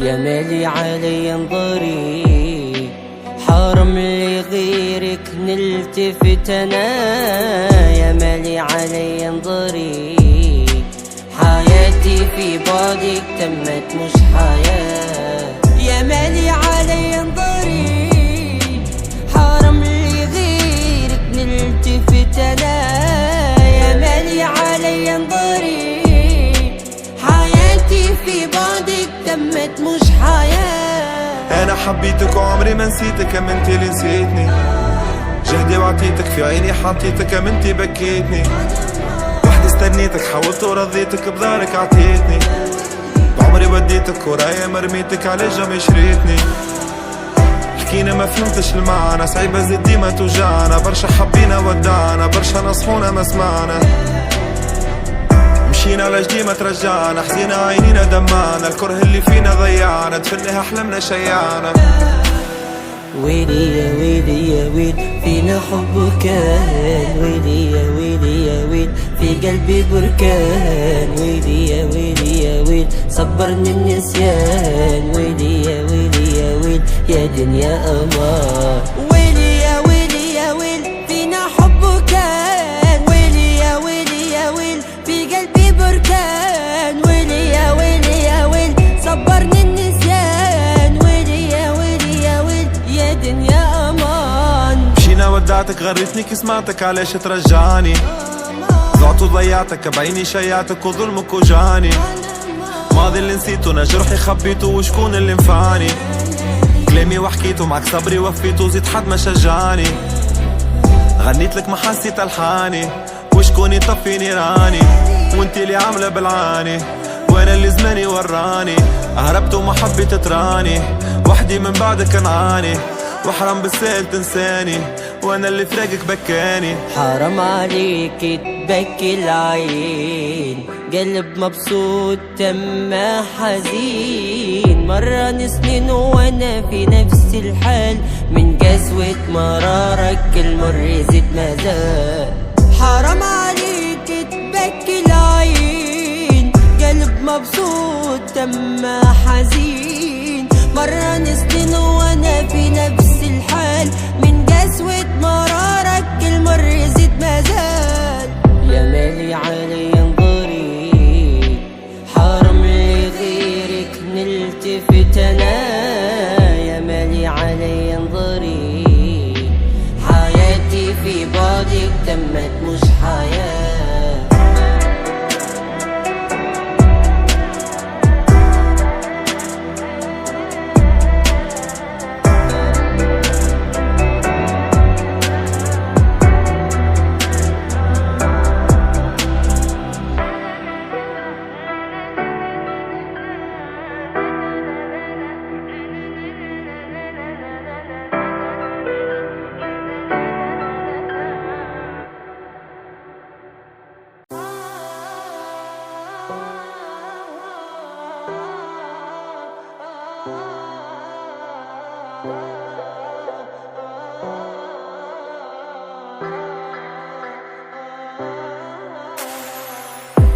يا مالي علي انظري، حرام لغيرك نلتفت انا. يا مالي علي انظري، حياتي في بعدك تمت مش حياة. يا مالي علي انظري، حرام لغيرك نلتفت انا. يا مالي علي انظري، حياتي في بعدك تمت مش حياة. انا حبيتك وعمري ما نسيتك، اما انت اللي نسيتني. جهدي وعطيتك في عيني حطيتك، اما انت بكيتني. وحدي استنيتك حاولت ورضيتك، بدارك عطيتني. بعمري وديتك ورايا مرميتك، على جنب شريتني. حكينا ما فهمتش المعنى، صعيبة زد ديما توجعنا. برشا حبينا ودعنا، برشا نصحونا ما سمعنا. مشينا على جدي ما ترجعنا، حزينا عينينا دمعنا. الكره اللي فينا ضيعنا، تفنها احلامنا شيعنا. ويلي يا ويلي يا ويل، فينا حب كان. ويلي يا ويلي يا ويل، في قلبي بركان. ويلي يا ويلي يا ويل، صبرني النسيان. ويلي يا ويلي يا ويل، يا دنيا أمان. ويلي يا ويلي يا ويل، فينا حب كان. ويلي يا ويلي يا ويل، في قلبي بركان. ويلي يا ويلي يا ويل، صبرني النسيان. ويلي يا ويلي يا ويل، يا دنيا أمان. مشينا ودعتك غرتني كي سمعتك، علاش ترجعني؟ ضعت وضيعتك بعيني شيعتك، وظلمك وجعني. ماضي اللي نسيته انا جرحي خبيته، وشكون اللي نفعني؟ كلامي وحكيته معك صبري وفيته، زيد حد ما شجعني. غنيت لك ما حسيت الحاني، وشكون يطفي نيراني؟ وانت اللي عامله بالعاني، وانا اللي زماني وراني. هربت وما حبيت تراني، وحدي من بعدك نعاني. وحرام بالسهل تنساني، وانا اللي فراقك بكاني. حرام عليك تبكي العين، قلب مبسوط تما حزين. مرة سنين وانا في نفس الحال، من قسوة مرارك المر زيد مازال. حرام عليك تبكي العين، قلب مبسوط تما حزين. مرة سنين وانا في نفس الحال، من قسوة مرارك المر زيد مازال. يا مالي علي انظري، حرام لغيرك نلتفت انا. يا مالي علي انظري، حياتي في بعدك تمت مش حياة.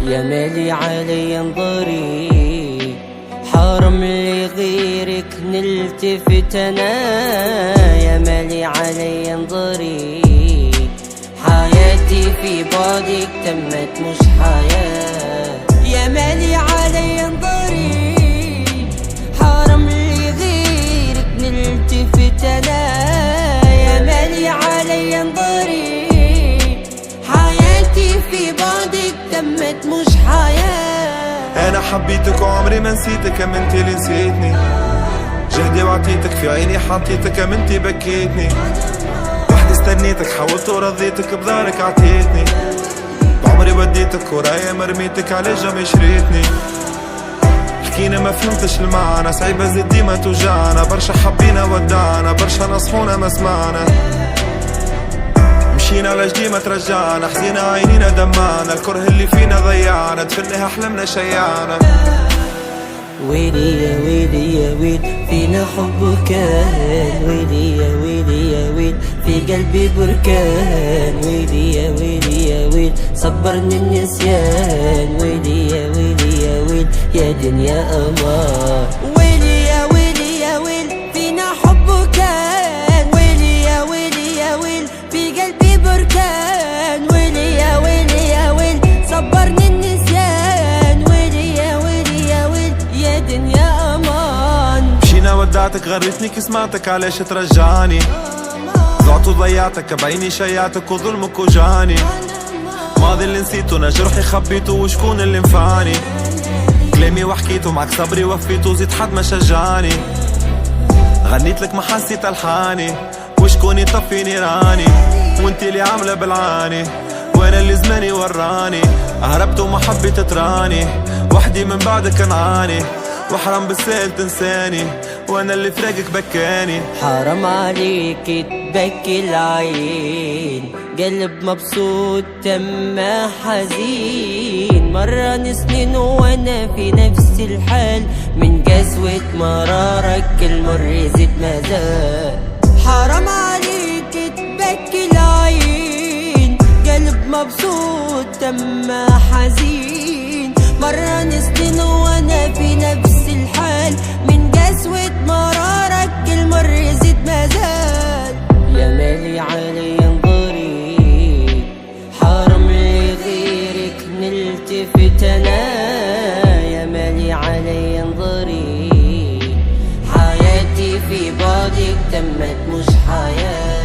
يا مالي علي انظري، حرام لغيرك نلتفت انا. يا مالي علي انظري، حياتي في بعدك تمت مش حياة. يا مالي علي انظري، حرام لغيرك نلتفت انا. يا مالي علي انظري، حياتي في بعدك تمت مش حياة. انا حبيتك وعمري ما نسيتك، اما انت اللي نسيتني. جهدي وعطيتك في عيني حطيتك، اما انت بكيتني. وحدي استنيتك حاولت ورضيتك، بدارك عطيتني. بعمري وديتك ورايا مرميتك، على جنب شريتني. حكينا ما فهمتش المعنى، صعيبة زد ديما توجعنا. برشا حبينا ودعنا، برشا نصحونا ما سمعنا. مشينا على جدي ما ترجعنا، حزينا عينينا دمعنا. الكره اللي فينا ضيعنا، تفنها احلامنا شيعنا. ويلي يا ويلي يا ويل، فينا حب كان. ويلي يا ويلي يا ويل، في قلبي بركان. ويلي يا ويلي يا ويل، صبرني النسيان. ويلي يا ويلي يا ويل، يا دنيا أمان. ويلي مشينا ودعتك غرتني كسمعتك علاش ترجعني. ضعت وضيعتك بعيني شيعتك وظلمك وجعني. ماضي اللي نسيته انا جرحي خبيته وشكون اللي نفعني. كلامي وحكيته معك صبري وفيته زيد حد ما شجعني. غنيت لك ما حسيت الحاني وشكون يطفي نيراني. وانت اللي عامله بالعاني وانا اللي زماني وراني. هربت وما حبيت تراني وحدي من بعدك نعاني. وحرام بالسهل تنساني وانا اللي فراقك بكاني. حرام عليك تبكي العين قلب مبسوط تم حزين. مرة سنين وانا في نفس الحال من قسوة مرارك المر زيد مازال. حرام عليك تبكي العين قلب مبسوط تم حزين. مرة سنين وانا في نفس الحال من قسوة مرارك المر زيد مازال. يا مالي علي انظري حرام لغيرك نلتفت انا. يا مالي علي انظري حياتي في بعدك تمت مش حياة.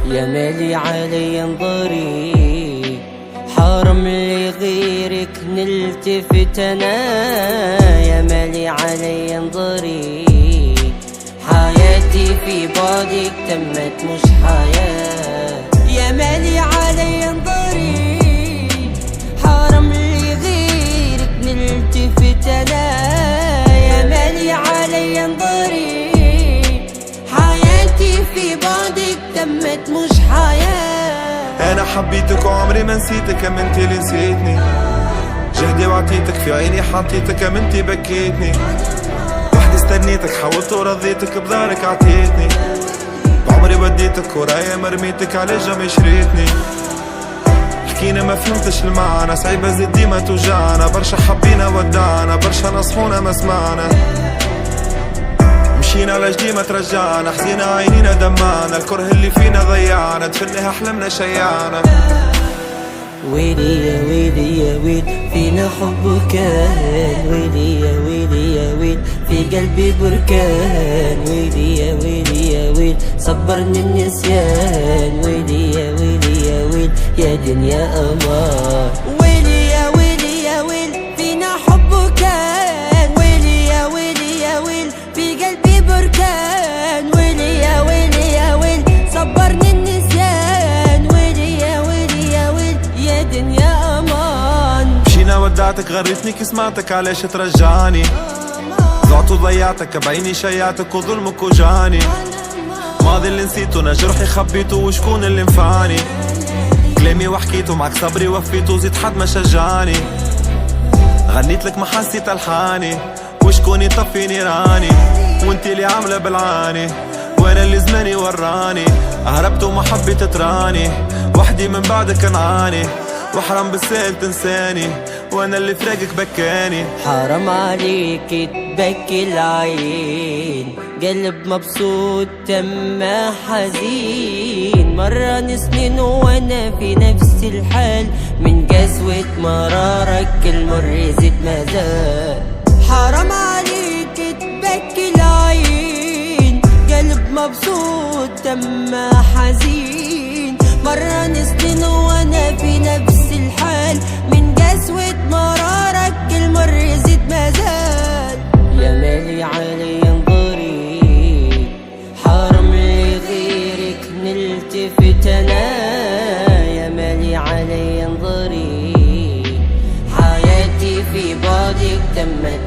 يا مالي علي انظري حرام لغيرك نلتفت انا. يا مالي علي انظري حياتي في بعدك تمت مش حياة. يا مالي علي انظري حرام لغيرك نلتفت انا. يا مالي علي انظري حياتي في بعدك تمت مش حياة. انا حبيتك وعمري ما نسيتك ام انت اللي نسيتني. جهدي وعطيتك في عيني حطيتك ام انت بكيتني. وحدي استنيتك حاولت ورضيتك بدارك عطيتني. بعمري وديتك ورايا مرميتك على جنب شريتني. حكينا ما فهمتش المعنى صعيبة زيد ديما توجعنا. برشا حبينا ودعنا برشا نصحونا ما سمعنا. مشينا لجدي ما ترجعنا حزينا عينينا دمعنا. الكره اللي فينا ضيعنا دفنها احلامنا شيعنا. ويلي يا ويلي يا ويل فينا حب كان. ويلي يا ويلي يا ويل في قلبي بركان. ويلي يا ويلي يا ويل صبرني النسيان. ويلي يا ويلي يا ويل يا دنيا أمان. ويلي يا ويلي يا ويل فينا حب كان. ويلي يا ويلي يا ويل في قلبي بركان. ويلي يا ويلي يا ويل صبرني النسيان. ويلي يا ويلي يا ويل يا دنيا أمان. مشينا ودعتك غرتني كسمعتك علاش ترجعني. ضعت وضيعتك بعيني شيعتك وظلمك وجعني. ماضي اللي نسيته انا جرحي خبيته وشكون اللي نفعني. كلامي وحكيته معك صبري وفيته زيد حد ما شجعني. غنيت لك ما حسيت الحاني وشكون يطفي نيراني. وانت اللي عامله بالعاني وانا اللي زماني وراني. هربت وما حبيت تراني وحدي من بعدك نعاني. وحرام بالسهل تنساني وانا اللي فراقك بكاني. حرام عليك تبكي العين قلب مبسوط تم حزين. مرة سنين وانا في نفس الحال من قسوة مرارك المر زيد مازال. حرام عليك تبكي العين قلب مبسوط تم حزين. مرة سنين وانا في نفس الحال من قسوة مرارك المر زيد مازال. يا مالي علي انظري حرام لغيرك نلتفت انا. يا مالي علي انظري حياتي في بعدك تمت